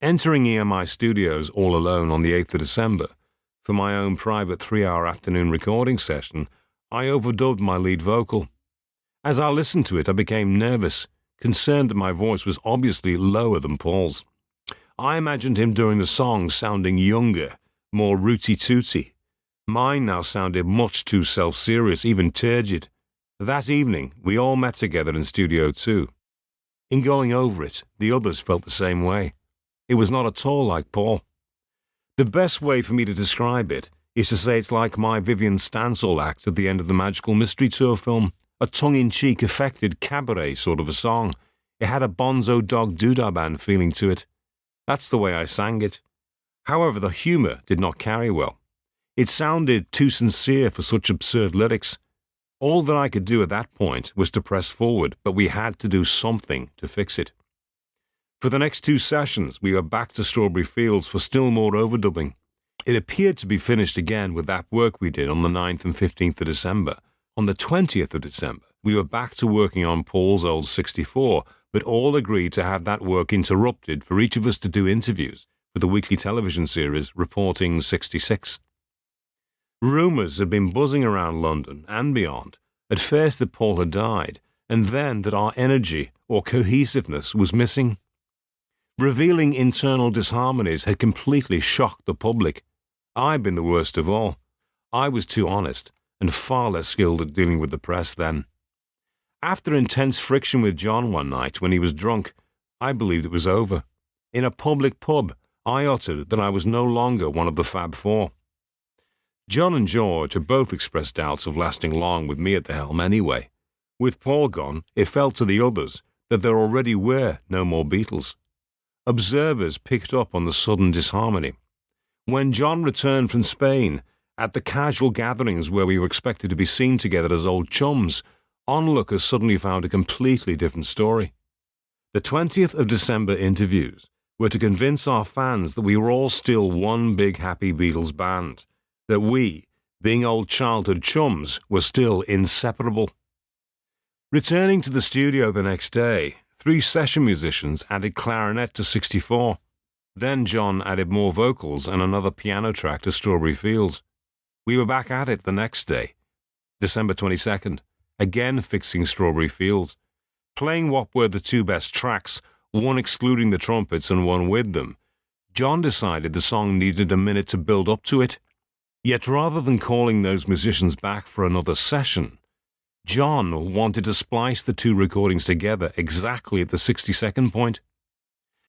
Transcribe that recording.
Entering EMI Studios all alone on the 8th of December for my own private 3-hour afternoon recording session, I overdubbed my lead vocal. As I listened to it, I became nervous, concerned that my voice was obviously lower than Paul's. I imagined him doing the song sounding younger, more rooty-tooty. Mine now sounded much too self-serious, even turgid. That evening, we all met together in Studio 2. In going over it, the others felt the same way. It was not at all like Paul. The best way for me to describe it is to say it's like my Vivian Stansell act at the end of the Magical Mystery Tour film, a tongue-in-cheek affected cabaret sort of a song. It had a Bonzo Dog Doodah Band feeling to it. That's the way I sang it. However, the humour did not carry well. It sounded too sincere for such absurd lyrics. All that I could do at that point was to press forward, but we had to do something to fix it. For the next 2 sessions, we were back to Strawberry Fields for still more overdubbing. It appeared to be finished again with that work we did on the 9th and 15th of December. On the 20th of December, we were back to working on Paul's old 64, but all agreed to have that work interrupted for each of us to do interviews for the weekly television series Reporting 66. Rumours had been buzzing around London and beyond, at first that Paul had died, and then that our energy or cohesiveness was missing. Revealing internal disharmonies had completely shocked the public. I'd been the worst of all. I was too honest and far less skilled at dealing with the press then. After intense friction with John one night when he was drunk, I believed it was over. In a public pub, I uttered that I was no longer one of the Fab Four. John and George had both expressed doubts of lasting long with me at the helm anyway. With Paul gone, it felt to the others that there already were no more Beatles. Observers picked up on the sudden disharmony. When John returned from Spain, at the casual gatherings where we were expected to be seen together as old chums, onlookers suddenly found a completely different story. The 20th of December interviews were to convince our fans that we were all still one big happy Beatles band, that we, being old childhood chums, were still inseparable. Returning to the studio the next day, 3 session musicians added clarinet to 64. Then John added more vocals and another piano track to Strawberry Fields. We were back at it the next day, December 22nd, again fixing Strawberry Fields, playing what were the 2 best tracks, one excluding the trumpets and one with them. John decided the song needed a minute to build up to it. Yet rather than calling those musicians back for another session, John wanted to splice the 2 recordings together exactly at the 60-second point.